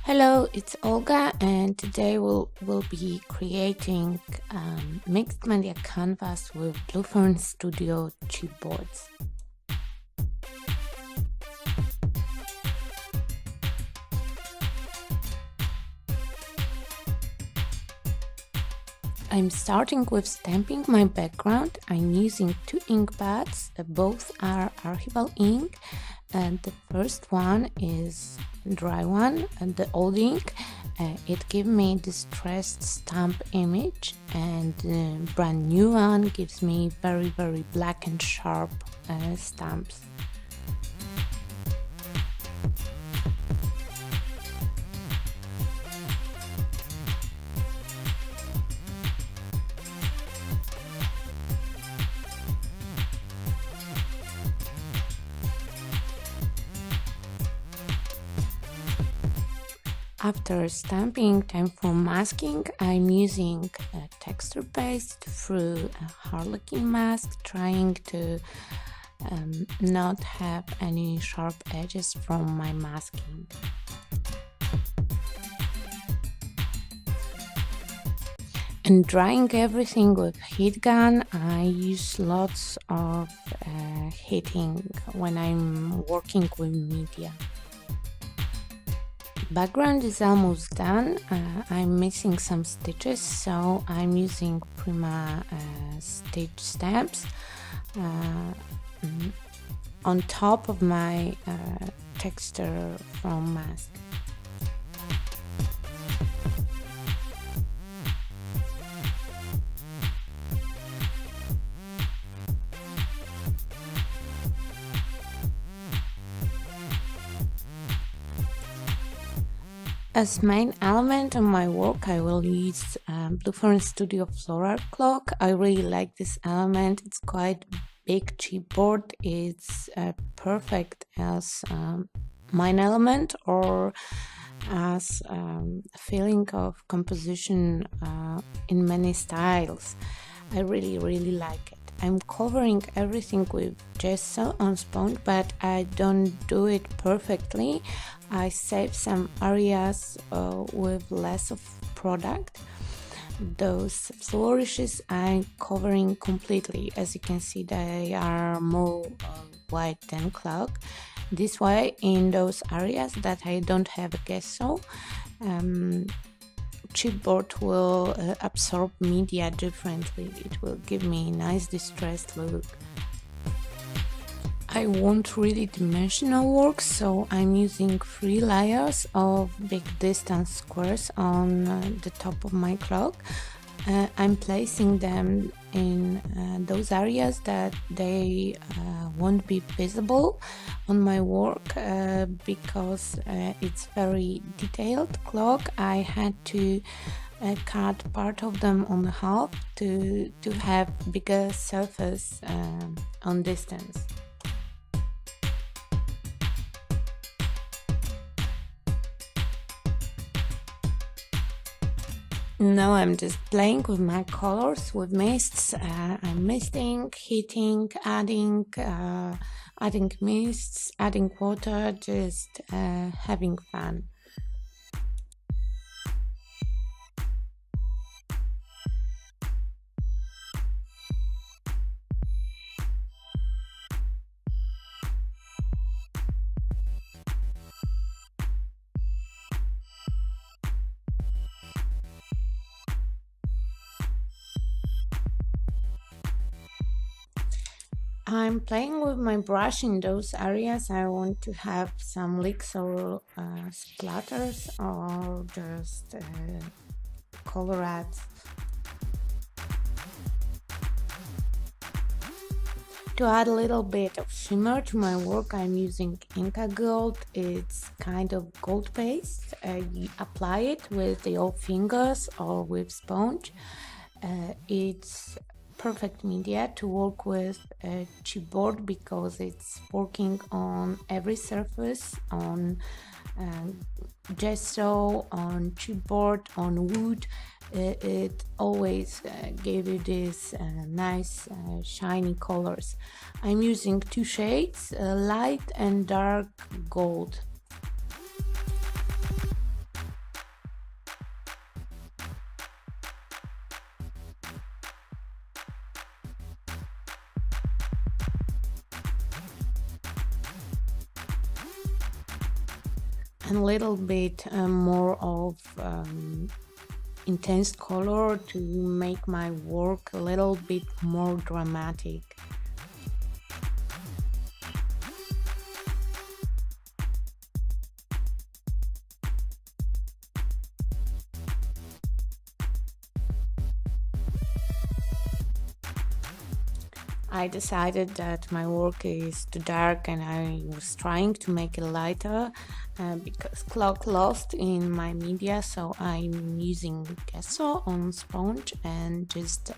Hello, it's Olga, and today we'll be creating mixed media canvas with Fern Studio chipboards. I'm starting with stamping my background. I'm using two ink pads. Both are archival ink, and the first one is dry one, and the old ink. It gives me distressed stamp image, and the brand new one gives me very black and sharp stamps. After stamping, time for masking. I'm using a texture paste through a harlequin mask, trying to not have any sharp edges from my masking. And drying everything with heat gun, I use lots of heating when I'm working with media. Background is almost done. I'm missing some stitches, so I'm using Prima stitch stamps on top of my texture from mask. As main element of my work, I will use Fern Studio Floral Clock. I really like this element. It's quite big chipboard. It's perfect as main element or as a feeling of composition in many styles. I really like it. I'm covering everything with gesso on sponge, but I don't do it perfectly. I save some areas with less of product. Those flourishes I'm covering completely. As you can see, they are more white than clock. This way, in those areas that I don't have a gesso, chipboard will absorb media differently. It will give me a nice distressed look. I want really dimensional work, so I'm using 3 layers of big distance squares on the top of my clock. I'm placing them in those areas that they won't be visible on my work because it's very detailed clock. I had to cut part of them on half to have bigger surface on distance. Now I'm just playing with my colors, with mists. I'm misting, heating, adding mists, adding water, just having fun. I'm playing with my brush in those areas. I want to have some leaks or splatters or just color adds. To add a little bit of shimmer to my work, I'm using Inca Gold. It's kind of gold paste. You apply it with your fingers or with sponge. It's perfect media to work with a chipboard because it's working on every surface, on gesso, on chipboard, on wood. It always gave you this nice shiny colors. I'm using 2 shades, light and dark gold. a little bit more of intense color to make my work a little bit more dramatic. I decided that my work is too dark and I was trying to make it lighter because clock lost in my media, so I'm using gesso on sponge and just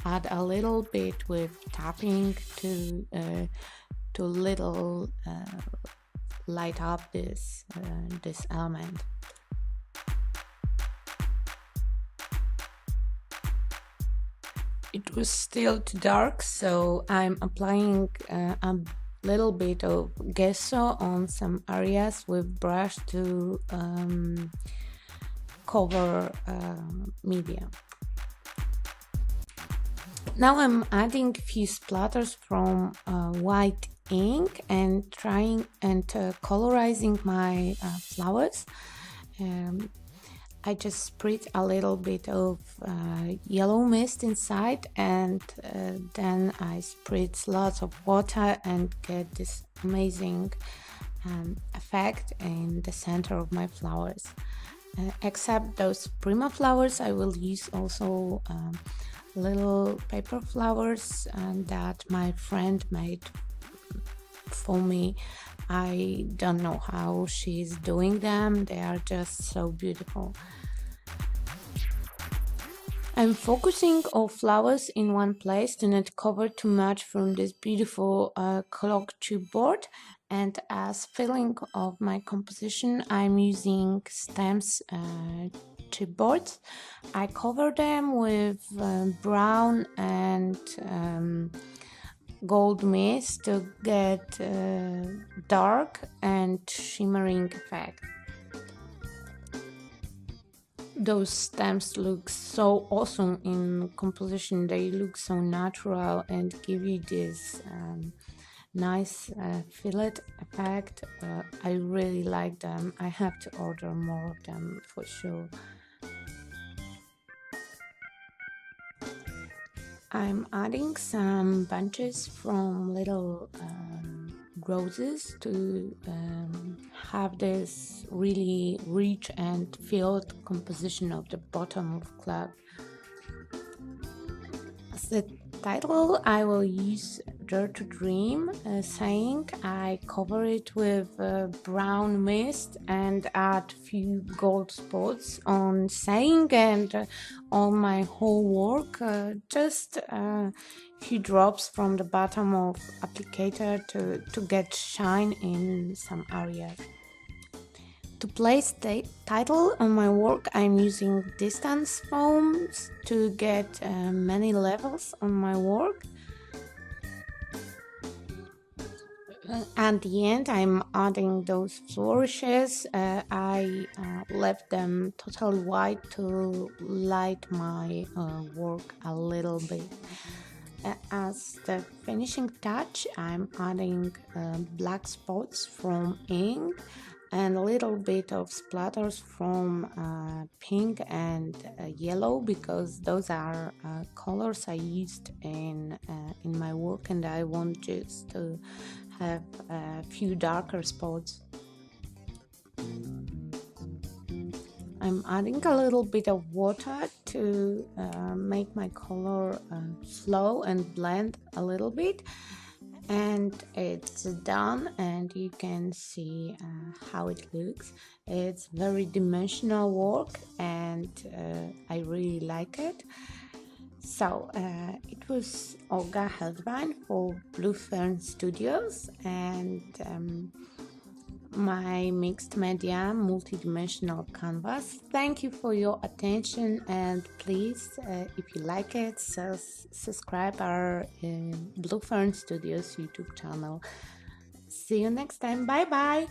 add a little bit with tapping to little light up this element. It was still too dark, so I'm applying a little bit of gesso on some areas with brush to cover media. Now I'm adding a few splatters from white ink and trying and colorizing my flowers. I just sprayed a little bit of yellow mist inside, and then I sprayed lots of water and get this amazing effect in the center of my flowers. Except those prima flowers, I will use also little paper flowers that my friend made for me. I don't know how she's doing them. They are just so beautiful. I'm focusing all flowers in one place to not cover too much from this beautiful clock chipboard. And as filling of my composition, I'm using stems chipboards. I cover them with brown and gold mist to get dark and shimmering effect. Those stems look so awesome in composition. They look so natural and give you this nice fillet effect. I really like them. I have to order more of them for sure. I'm adding some bunches from little roses to have this really rich and filled composition of the bottom of cloud. As the title, I will use Dare to Dream, saying I cover it with brown mist and add few gold spots on saying and on my whole work, just a few drops from the bottom of applicator to get shine in some areas. To place the title on my work, I'm using distance foams to get many levels on my work. At the end, I'm adding those flourishes. I left them totally white to light my work a little bit. As the finishing touch, I'm adding black spots from ink and a little bit of splatters from pink and yellow, because those are colors I used in my work, and I want just to have a few darker spots. I'm adding a little bit of water to make my color flow and blend a little bit, and it's done, and you can see how it looks. It's very dimensional work, and I really like it. So it was Olga Heldwein for Fern Studios, and my mixed media multi-dimensional canvas. Thank you for your attention, and please, if you like it, subscribe our Fern Studios YouTube channel. See you next time. Bye bye.